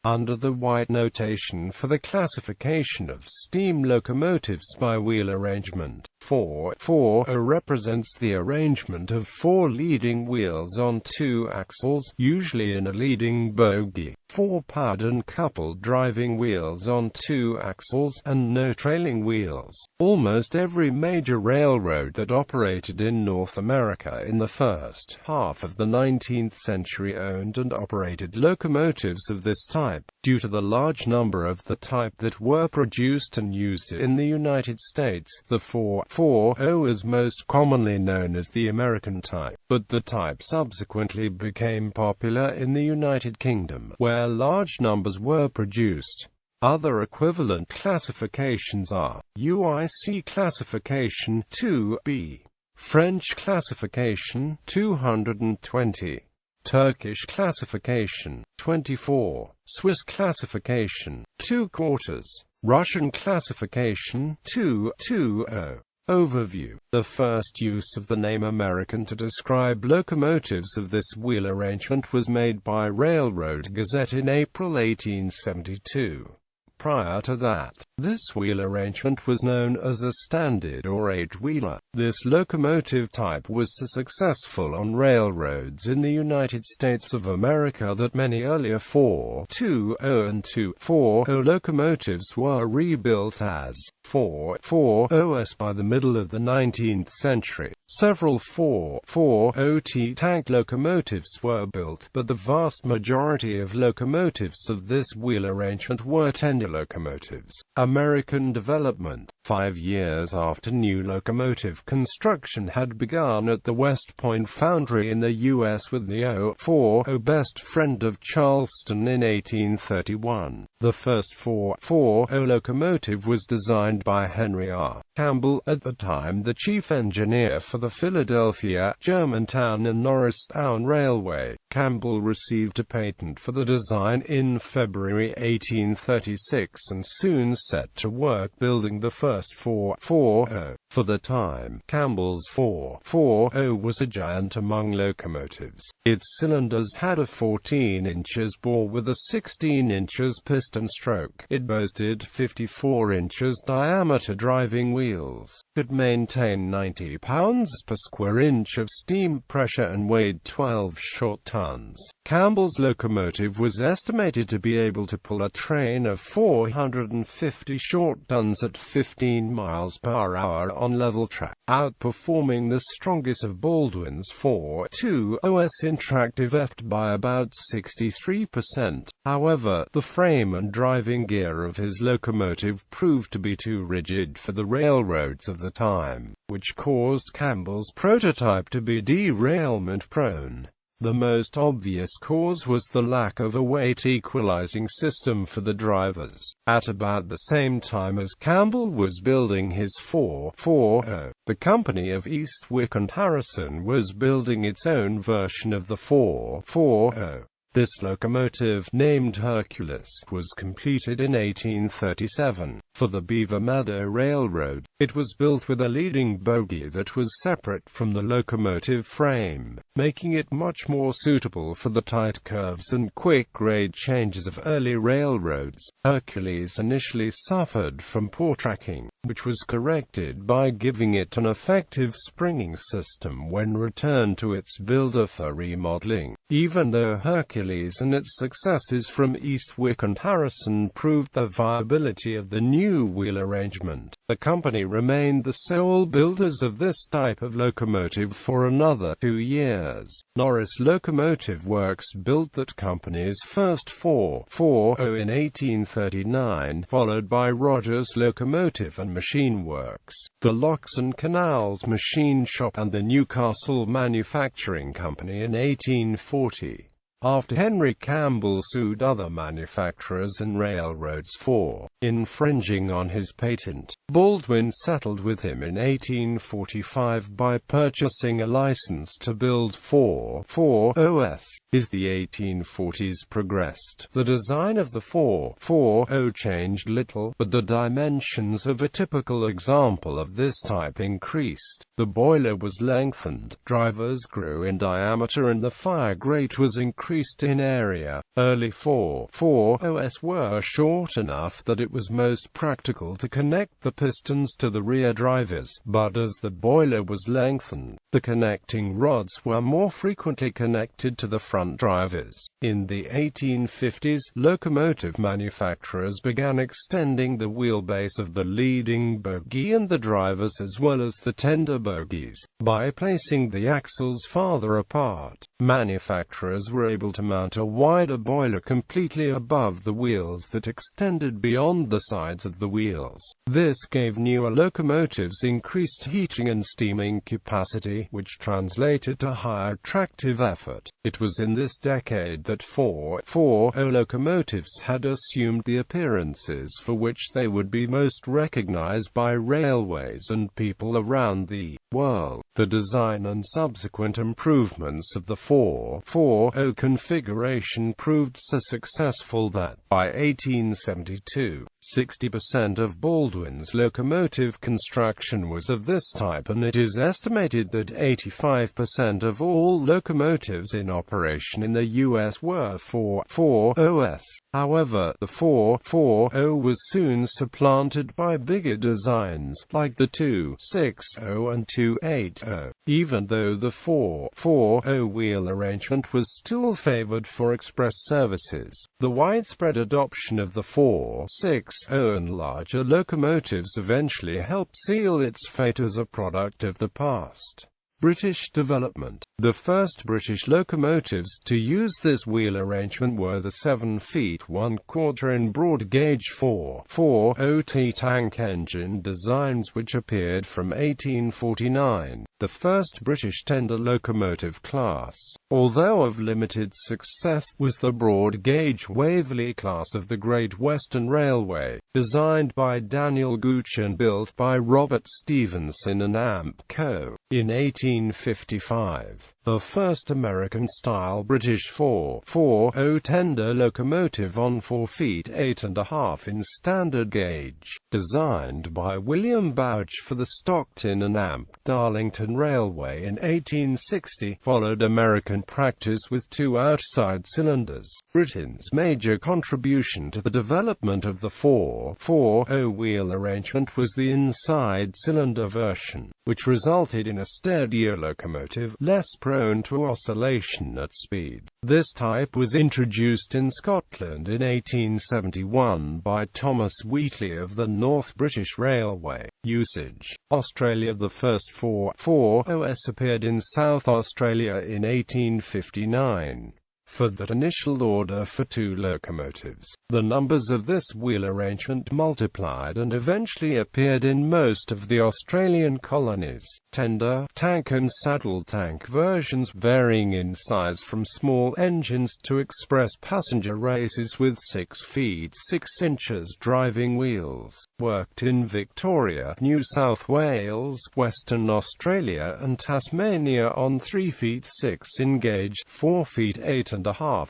under the Whyte notation for the classification of steam locomotives by wheel arrangement. 440 represents the arrangement of 4 leading wheels on 2 axles, usually in a leading bogie, 4 powered and coupled driving wheels on 2 axles, and no trailing wheels. Almost every major railroad that operated in North America in the first half of the 19th century owned and operated locomotives of this type. Due to the large number of the type that were produced and used in the United States, the 440 is most commonly known as the American type, but the type subsequently became popular in the United Kingdom, where large numbers were produced. Other equivalent classifications are UIC classification 2B, French classification 220, Turkish classification 24, Swiss classification 2 quarters, Russian classification 220. Overview. The first use of the name American to describe locomotives of this wheel arrangement was made by Railroad Gazette in April 1872. Prior to that, this wheel arrangement was known as a standard or eight-wheeler. This locomotive type was so successful on railroads in the United States of America that many earlier 420 and 240 locomotives were rebuilt as 440s by the middle of the 19th century. Several 440 tank locomotives were built, but the vast majority of locomotives of this wheel arrangement were tender locomotives. American development. 5 years after new locomotive construction had begun at the West Point Foundry in the U.S. with the 040 best friend of Charleston in 1831, the first 440 locomotive was designed by Henry R. Campbell, at the time the chief engineer for the Philadelphia, Germantown and Norristown Railway. Campbell received a patent for the design in February 1836 and soon set to work building the first 440. For the time, Campbell's 440 was a giant among locomotives. Its cylinders had a 14 inches bore with a 16 inches piston stroke. It boasted 54 inches diameter driving wheels, could maintain 90 pounds per square inch of steam pressure and weighed 12 short tons. Campbell's locomotive was estimated to be able to pull a train of 450 short tons at 15 miles per hour on level track, outperforming the strongest of Baldwin's 420's interactive EFT by about 63%. However, the frame and driving gear of his locomotive proved to be too rigid for the railroads of the time, which caused Campbell's prototype to be derailment-prone. The most obvious cause was the lack of a weight equalizing system for the drivers. At about the same time as Campbell was building his 440, the company of Eastwick and Harrison was building its own version of the 440. This locomotive, named Hercules, was completed in 1837. For the Beaver Meadow Railroad, it was built with a leading bogie that was separate from the locomotive frame, making it much more suitable for the tight curves and quick grade changes of early railroads. Hercules initially suffered from poor tracking, which was corrected by giving it an effective springing system when returned to its builder for remodeling. Even though Hercules and its successors from Eastwick and Harrison proved the viability of the new wheel arrangement, the company remained the sole builders of this type of locomotive for another 2 years. Norris Locomotive Works built that company's first 440 in 1839, followed by Rogers Locomotive and Machine Works, the Locks and Canals Machine Shop and the Newcastle Manufacturing Company in 1840. After Henry Campbell sued other manufacturers and railroads for infringing on his patent. Baldwin settled with him in 1845 by purchasing a license to build 440s. As the 1840s progressed, the design of the 440 changed little, but the dimensions of a typical example of this type increased. The boiler was lengthened, drivers grew in diameter, and the fire grate was increased in area. Early 440s were short enough that it was most practical to connect the pistons to the rear drivers, but as the boiler was lengthened, the connecting rods were more frequently connected to the front drivers. In the 1850s, locomotive manufacturers began extending the wheelbase of the leading bogie and the drivers as well as the tender bogies. By placing the axles farther apart, manufacturers were able to mount a wider boiler completely above the wheels that extended beyond the sides of the wheels. This gave newer locomotives increased heating and steaming capacity, which translated to higher tractive effort. It was in this decade that 440 locomotives had assumed the appearances for which they would be most recognized by railways and people around the world. The design and subsequent improvements of the 440 configuration proved so successful that, by 1872, 60% of Baldwin's locomotive construction was of this type, and it is estimated that 85% of all locomotives in operation in the U.S. were 440s. However, the 440 was soon supplanted by bigger designs, like the 260 and 280. Even though the 440 wheel arrangement was still favored for express services, the widespread adoption of the 460 and larger locomotives eventually helped seal its fate as a product of the past. British development. The first British locomotives to use this wheel arrangement were the 7 feet 1/4 in broad gauge 440 tank engine designs, which appeared from 1849. The first British tender locomotive class, although of limited success, was the broad gauge Waverley class of the Great Western Railway, designed by Daniel Gooch and built by Robert Stephenson and Amp Co. In 1855, the first American-style British 440 tender locomotive on 4 feet 8½ in standard gauge, designed by William Bouch for the Stockton and Amp Darlington Railway in 1860, followed American practice with 2 outside cylinders. Britain's major contribution to the development of the 440 wheel arrangement was the inside cylinder version, which resulted in a steadier locomotive, less prone to oscillation at speed. This type was introduced in Scotland in 1871 by Thomas Wheatley of the North British Railway. Usage. Australia. The first 440s appeared in South Australia in 1859. For that initial order for 2 locomotives, the numbers of this wheel arrangement multiplied and eventually appeared in most of the Australian colonies. Tender, tank and saddle tank versions, varying in size from small engines to express passenger races with 6 feet 6 inches driving wheels, worked in Victoria, New South Wales, Western Australia and Tasmania on 3 feet 6 in gauge, 4 feet 8½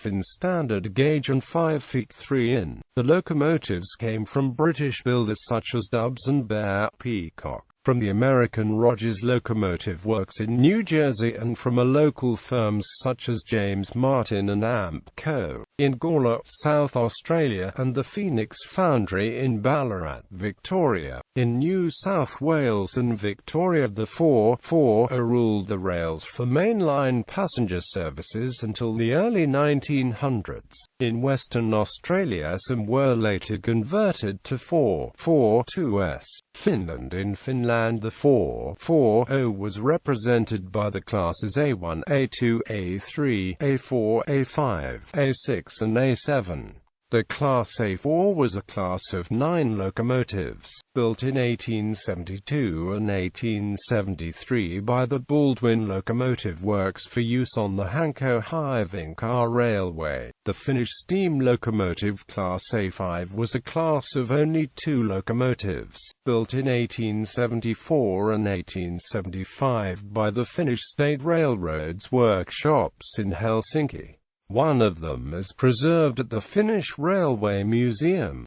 in standard gauge and 5 feet 3 in. The locomotives came from British builders such as Dubs and Bear Peacock, from the American Rogers Locomotive Works in New Jersey, and from a local firms such as James Martin and Amp Co. in Gwernol, South Australia, and the Phoenix Foundry in Ballarat, Victoria. In New South Wales and Victoria, the 440 ruled the rails for mainline passenger services until the early 1900s. In Western Australia, some were later converted to 442s. Finland. In Finland, the 440 was represented by the classes A1, A2, A3, A4, A5, A6 and A7. The Class A4 was a class of 9 locomotives, built in 1872 and 1873 by the Baldwin Locomotive Works for use on the Hanko-Hyvinkää Railway. The Finnish steam locomotive Class A5 was a class of only 2 locomotives, built in 1874 and 1875 by the Finnish State Railroads workshops in Helsinki. One of them is preserved at the Finnish Railway Museum.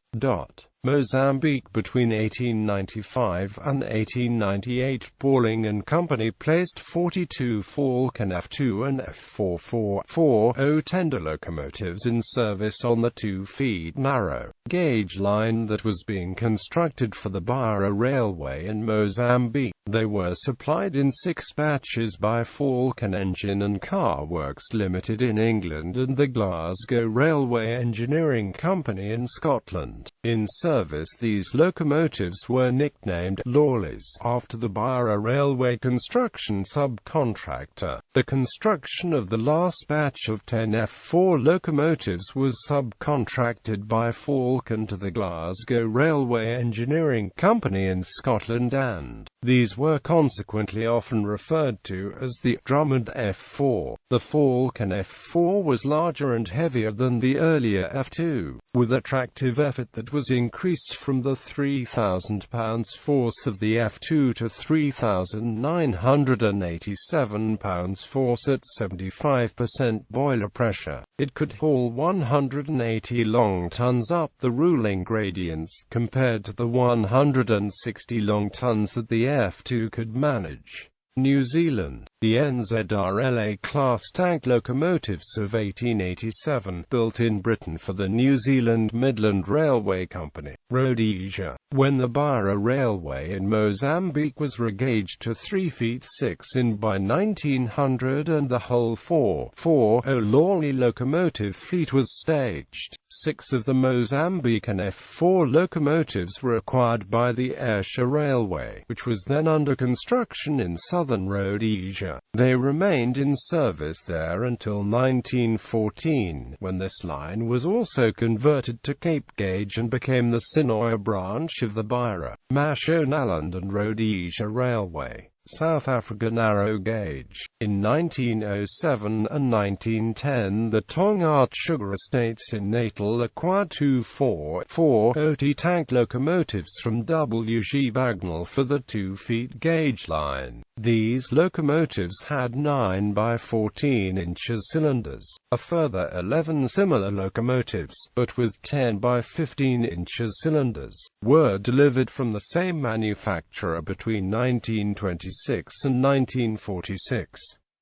Mozambique. Between 1895 and 1898, Pauling and Company placed 42 Falcon F2 and F440 tender locomotives in service on the 2-feet narrow gauge line that was being constructed for the Beira Railway in Mozambique. They were supplied in 6 batches by Falcon Engine and Car Works Limited in England and the Glasgow Railway Engineering Company in Scotland. In service, these locomotives were nicknamed lorries after the Beira Railway construction subcontractor. The construction of the last batch of 10 F4 locomotives was subcontracted by Falcon to the Glasgow Railway Engineering Company in Scotland, and these were consequently often referred to as the Drummond F4. The Falcon F4 was larger and heavier than the earlier F2, with a tractive effort that was increased from the 3,000 pounds force of the F2 to 3,987 pounds force at 75% boiler pressure. It could haul 180 long tons up the ruling gradients, compared to the 160 long tons that the F2 could manage. New Zealand. The NZRLA class tank locomotives of 1887, built in Britain for the New Zealand Midland Railway Company, Rhodesia. When the Beira Railway in Mozambique was regauged to 3 feet 6 in by 1900 and the whole 440 lorry locomotive fleet was staged, 6 of the Mozambican F4 locomotives were acquired by the Ayrshire Railway, which was then under construction in southern Rhodesia. They remained in service there until 1914, when this line was also converted to Cape Gauge and became the Sinoia branch of the Beira, Mashonaland and Rhodesia Railway. South Africa narrow gauge. In 1907 and 1910, the Tongaat Sugar Estates in Natal acquired 2 440 tank locomotives from W.G. Gwernol for the 2-feet gauge line. These locomotives had 9 by 14 inches cylinders. A further 11 similar locomotives, but with 10 by 15 inches cylinders, were delivered from the same manufacturer between 1926 and 1946.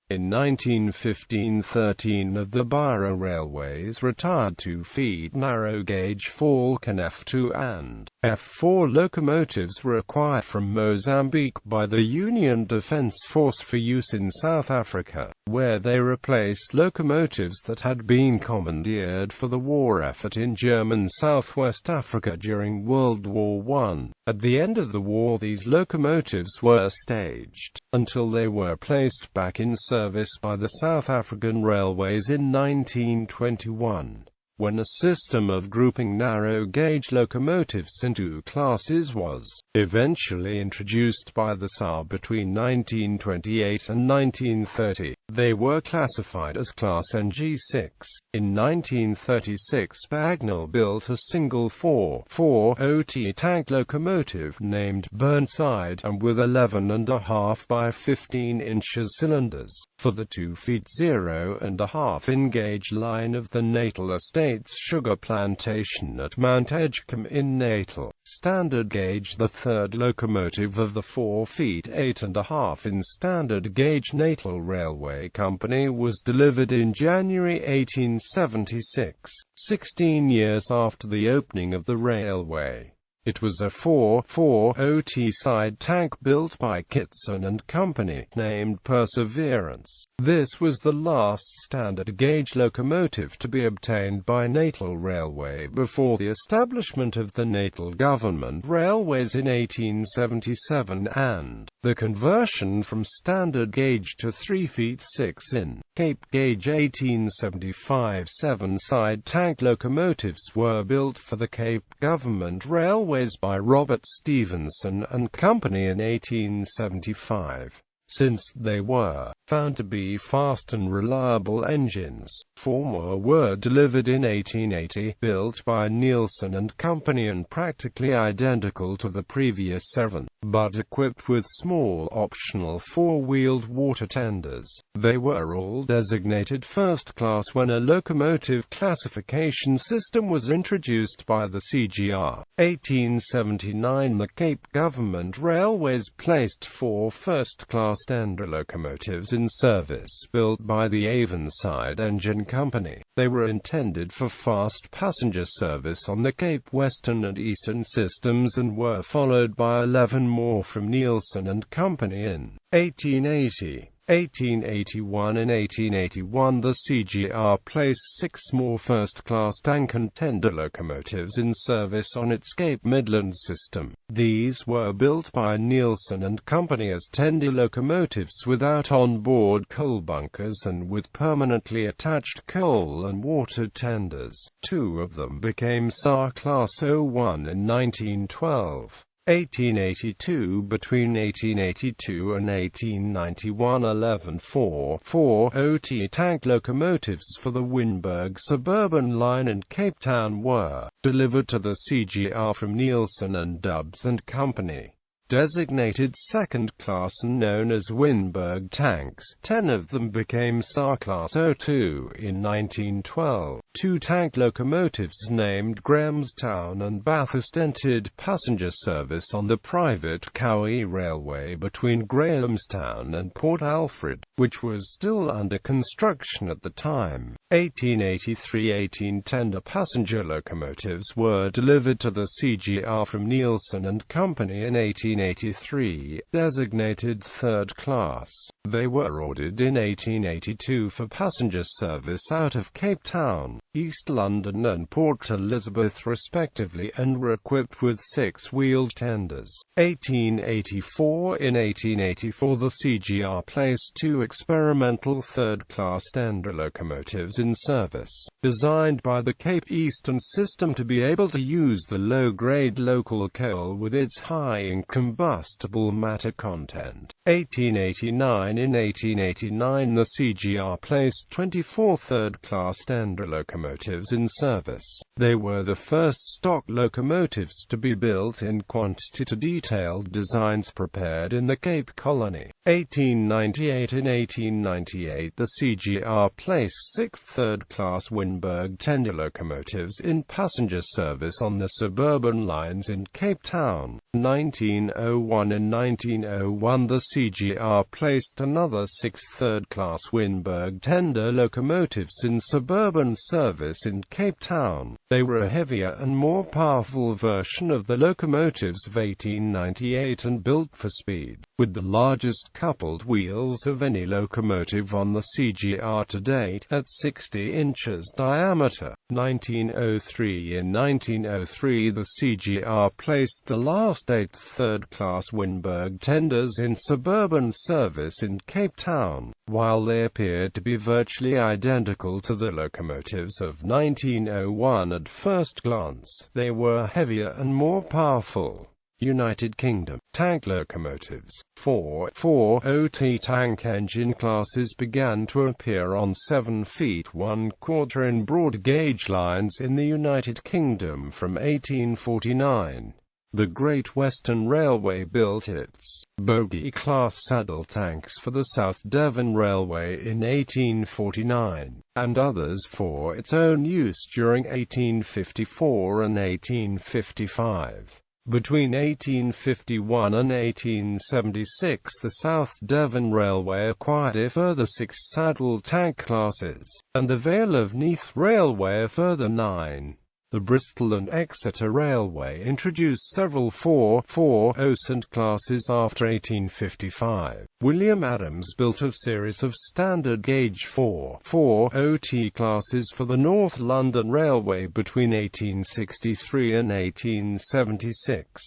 In 1915, 13 of the Beira Railway's retired 2-feet narrow-gauge Falcon F2 and F4 locomotives were acquired from Mozambique by the Union Defence Force for use in South Africa, where they replaced locomotives that had been commandeered for the war effort in German Southwest Africa during World War I. At the end of the war, these locomotives were staged, until they were placed back in service by the South African Railways in 1921, when a system of grouping narrow-gauge locomotives into classes was eventually introduced by the SAR between 1928 and 1930. They were classified as Class NG6. In 1936, Gwernol built a single 440 tank locomotive named Burnside, and with 11.5 by 15 inches cylinders, for the 2-feet 0.5 in gauge line of the Natal Estates sugar plantation at Mount Edgecombe in Natal. Standard gauge, the third locomotive of the 4-feet 8.5 in standard gauge Natal Railway Company, was delivered in January 1876, 16 years after the opening of the railway. It was a 440 side tank built by Kitson and Company, named Perseverance. This was the last standard gauge locomotive to be obtained by Natal Railway before the establishment of the Natal Government Railways in 1877 and the conversion from standard gauge to 3 feet 6 in Cape gauge 1875. 7-side tank locomotives were built for the Cape Government Railways by Robert Stephenson and Company in 1875. Since they were found to be fast and reliable engines, 4 more were delivered in 1880, built by Nielsen and Company and practically identical to the previous 7, but equipped with small optional 4-wheeled water tenders. They were all designated first class when a locomotive classification system was introduced by the CGR. 1879 The Cape Government Railways placed 4 first-class tender locomotives in service, built by the Avonside Engine Company. They were intended for fast passenger service on the Cape Western and Eastern systems and were followed by 11 more from Nielsen and Company in 1880. 1881 In 1881 the CGR placed 6 more first-class tank and tender locomotives in service on its Cape Midland system. These were built by Nielsen and Company as tender locomotives without on-board coal bunkers and with permanently attached coal and water tenders. 2 of them became SAR Class 01 in 1912. 1882 Between 1882 and 1891 11 440 tank locomotives for the Wynberg suburban line in Cape Town were delivered to the CGR from Nielsen and Dubs and Company. Designated second class and known as Wynberg tanks, 10 of them became SAR Class 02 in 1912. 2 tank locomotives named Grahamstown and Bathurst entered passenger service on the private Cowie Railway between Grahamstown and Port Alfred, which was still under construction at the time. 1883 18 tender passenger locomotives were delivered to the CGR from Nielsen and Company in 1883, designated third class. They were ordered in 1882 for passenger service out of Cape Town, East London and Port Elizabeth respectively, and were equipped with 6-wheeled tenders. 1884 In 1884 the CGR placed 2 experimental third-class tender locomotives in service, designed by the Cape Eastern system to be able to use the low-grade local coal with its high incombustible matter content. 1889 In 1889 the CGR placed 24 third-class tender locomotives in service. They were the first stock locomotives to be built in quantity to detailed designs prepared in the Cape Colony. 1898 In 1898 the CGR placed 6 third-class Wynberg tender locomotives in passenger service on the suburban lines in Cape Town. 1901 In 1901 the CGR placed another 6 third-class Wynberg tender locomotives in suburban service in Cape Town. They were a heavier and more powerful version of the locomotives of 1898 and built for speed, with the largest coupled wheels of any locomotive on the CGR to date, at 60 inches diameter. 1903 In 1903 the CGR placed the last 8 third-class Wynberg tenders in suburban service in Cape Town. While they appeared to be virtually identical to the locomotives of 1901 at first glance, they were heavier and more powerful. United Kingdom tank locomotives. 440 tank engine classes began to appear on 7 feet 1/4 in broad gauge lines in the United Kingdom from 1849. The Great Western Railway built its bogie-class saddle tanks for the South Devon Railway in 1849, and others for its own use during 1854 and 1855. Between 1851 and 1876 the South Devon Railway acquired a further 6 saddle tank classes, and the Vale of Neath Railway a further 9. The Bristol and Exeter Railway introduced several 440 classes after 1855. William Adams built a series of standard gauge 440 classes for the North London Railway between 1863 and 1876.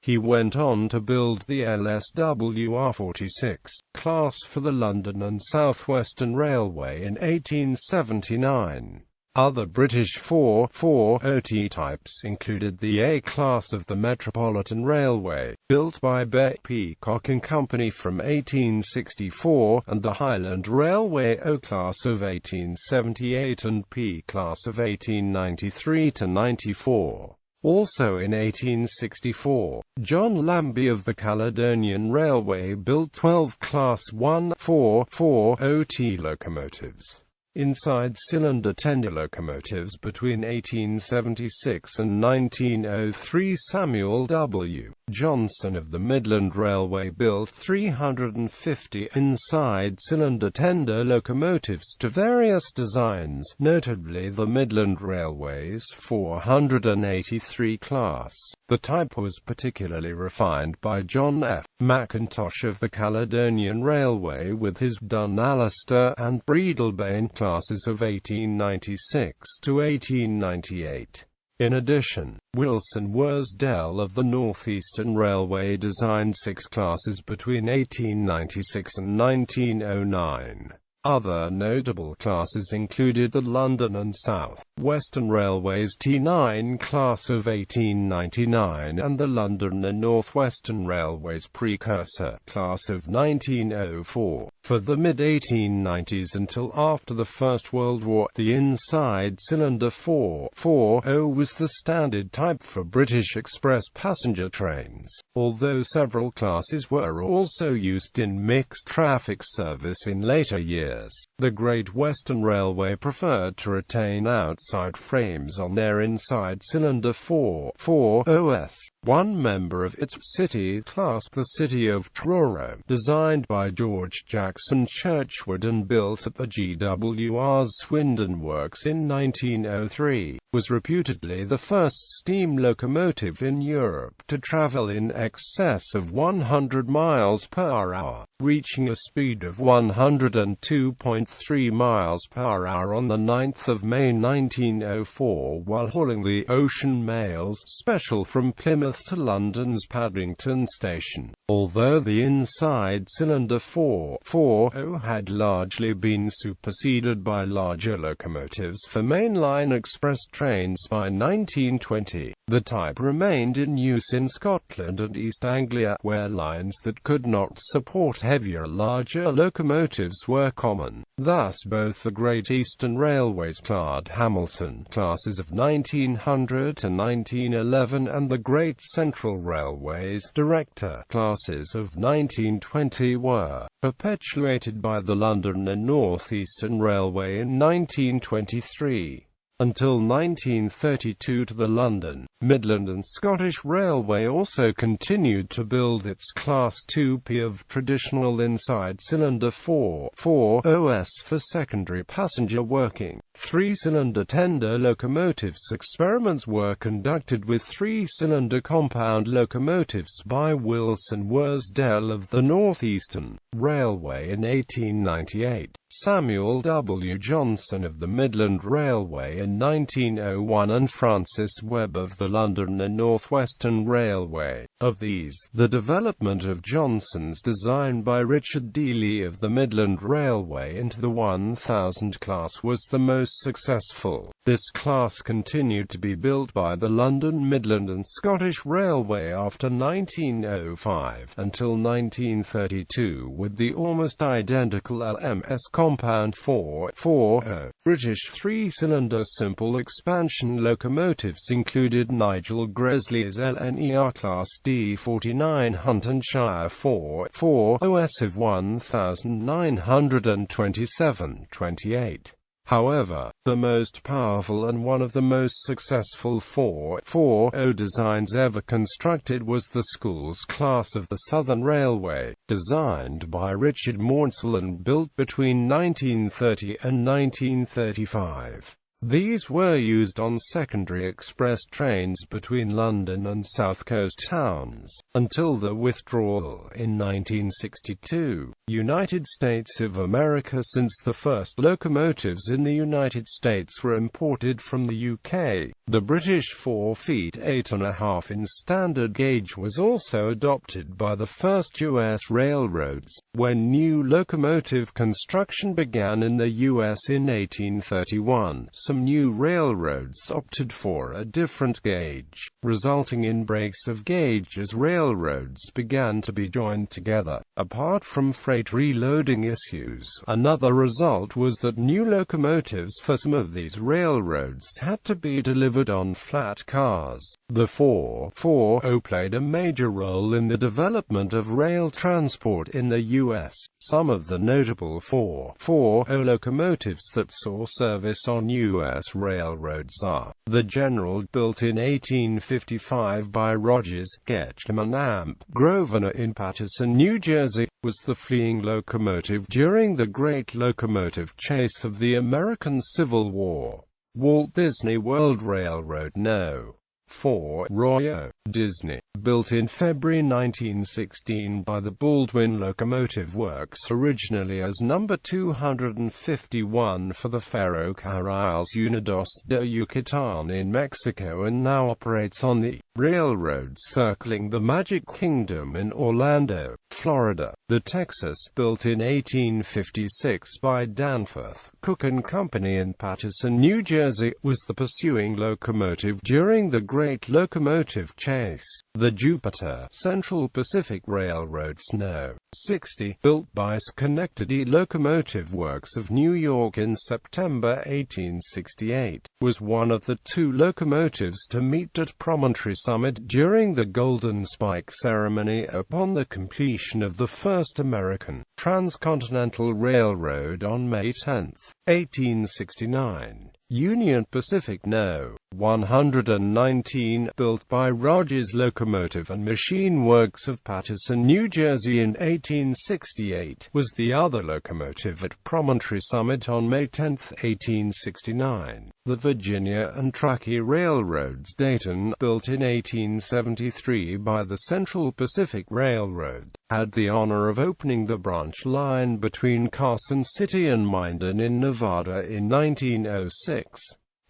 He went on to build the LSWR46 class for the London and South Western Railway in 1879. Other British 440 types included the A-class of the Metropolitan Railway, built by Peacock and Company from 1864, and the Highland Railway O-class of 1878 and P-class of 1893–94. Also in 1864, John Lambie of the Caledonian Railway built 12 Class 1 440 locomotives. Inside cylinder tender locomotives between 1876 and 1903. Samuel W. Johnson of the Midland Railway built 350 inside cylinder tender locomotives to various designs, notably the Midland Railway's 483 class. The type was particularly refined by John F. Mackintosh of the Caledonian Railway with his Dunalister and Breadalbane classes of 1896 to 1898. In addition, Wilson Worsdale of the North Eastern Railway designed 6 classes between 1896 and 1909. Other notable classes included the London and South Western Railway's T9 class of 1899 and the London and North Western Railway's precursor class of 1904. For the mid-1890s until after the First World War, the inside cylinder 440 was the standard type for British express passenger trains, although several classes were also used in mixed traffic service in later years. The Great Western Railway preferred to retain outside frames on their inside cylinder 440s. One member of its City class, the City of Truro, designed by George Jackson Churchward and built at the GWR's Swindon Works in 1903, was reputedly the first steam locomotive in Europe to travel in excess of 100 miles per hour, reaching a speed of 102.3 miles per hour on the 9th of May 1904 while hauling the Ocean Mails special from Plymouth to London's Paddington Station. Although the inside cylinder 440 had largely been superseded by larger locomotives for mainline express trains by 1920, the type remained in use in Scotland and East Anglia, where lines that could not support heavier, larger locomotives were common. Thus both the Great Eastern Railway's Claude Hamilton classes of 1900 to 1911 and the Great Central Railway's Director classes of 1920 were perpetuated by the London and North Eastern Railway in 1923. Until 1932 the London, Midland and Scottish Railway also continued to build its Class 2P of traditional inside cylinder 440s for secondary passenger working. 3-cylinder tender locomotives. Experiments were conducted with 3-cylinder compound locomotives by Wilson Worsdale of the North Eastern Railway in 1898, Samuel W. Johnson of the Midland Railway in 1901 and Francis Webb of the London and North Western Railway. Of these, the development of Johnson's design by Richard Dealey of the Midland Railway into the 1000 class was the most successful. This class continued to be built by the London, Midland and Scottish Railway after 1905 until 1932 with the almost identical LMS compound 440. British 3-cylinder simple expansion locomotives included Nigel Gresley's LNER Class D49 Huntonshire 440s of 1927-28. However, the most powerful and one of the most successful 440 designs ever constructed was the Schools class of the Southern Railway, designed by Richard Maunsell and built between 1930 and 1935. These were used on secondary express trains between London and South Coast towns, until the withdrawal in 1962. United States of America. Since the first locomotives in the United States were imported from the UK, the British 4 feet 8.5 in standard gauge was also adopted by the first U.S. railroads. When new locomotive construction began in the U.S. in 1831, some new railroads opted for a different gauge, resulting in breaks of gauge as railroads began to be joined together. Apart from freight reloading issues, another result was that new locomotives for some of these railroads had to be delivered on flat cars. The 440 played a major role in the development of rail transport in the U.S. Some of the notable 440 locomotives that saw service on U.S. railroads are: the General, built in 1855 by Rogers, Ketchum and Amp Grosvenor in Paterson, New Jersey, was the fleeing locomotive during the Great Locomotive Chase of the American Civil War. Walt Disney World Railroad No. 4 Royo, Disney, built in February 1916 by the Baldwin Locomotive Works, originally as number 251 for the Ferrocarriles Unidos de Yucatán in Mexico, and now operates on the railroad circling the Magic Kingdom in Orlando, Florida. The Texas, built in 1856 by Danforth, Cook and Company in Paterson, New Jersey, was the pursuing locomotive during the Great Locomotive Chase. The Jupiter, Central Pacific Railroad's No. 60, built by Schenectady Locomotive Works of New York in September 1868, was one of the 2 locomotives to meet at Promontory Summit during the Golden Spike ceremony upon the completion of the first American transcontinental railroad on May 10, 1869. Union Pacific No. 119, built by Rogers Locomotive and Machine Works of Paterson, New Jersey in 1868, was the other locomotive at Promontory Summit on May 10, 1869. The Virginia and Truckee Railroad's Dayton, built in 1873 by the Central Pacific Railroad, had the honor of opening the branch line between Carson City and Minden in Nevada in 1906.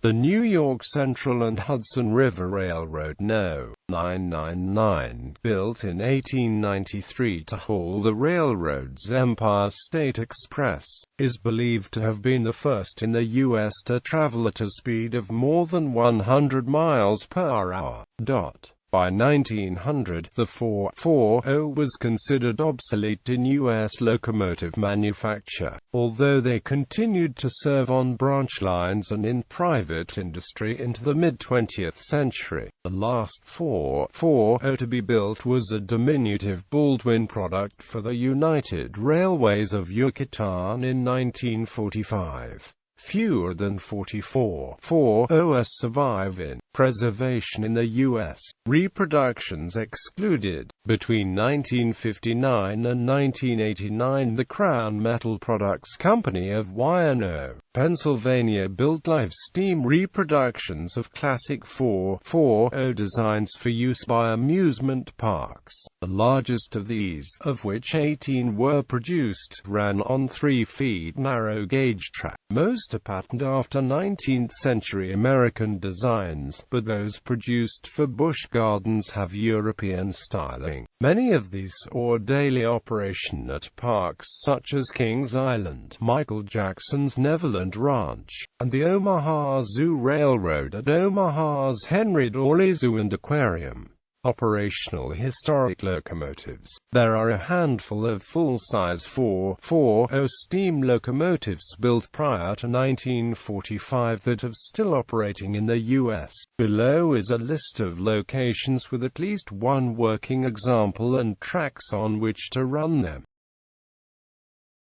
The New York Central and Hudson River Railroad No. 999, built in 1893 to haul the railroad's Empire State Express, is believed to have been the first in the U.S. to travel at a speed of more than 100 miles per hour. By 1900, the 440 was considered obsolete in U.S. locomotive manufacture, although they continued to serve on branch lines and in private industry into the mid-20th century. The last 440 to be built was a diminutive Baldwin product for the United Railways of Yucatan in 1945. Fewer than 440s survive in preservation in the U.S., reproductions excluded. Between 1959 and 1989, the Crown Metal Products Company of Whyte, Pennsylvania built live steam reproductions of classic 440 designs for use by amusement parks. The largest of these, of which 18 were produced, ran on 3-feet narrow-gauge track. Most are patterned after 19th-century American designs, but those produced for bush gardens have European styling. Many of these saw daily operation at parks such as Kings Island, Michael Jackson's Neverland Ranch, and the Omaha Zoo Railroad at Omaha's Henry Doorly Zoo and Aquarium. Operational historic locomotives. There are a handful of full-size 440 steam locomotives built prior to 1945 that are still operating in the U.S. Below is a list of locations with at least one working example and tracks on which to run them.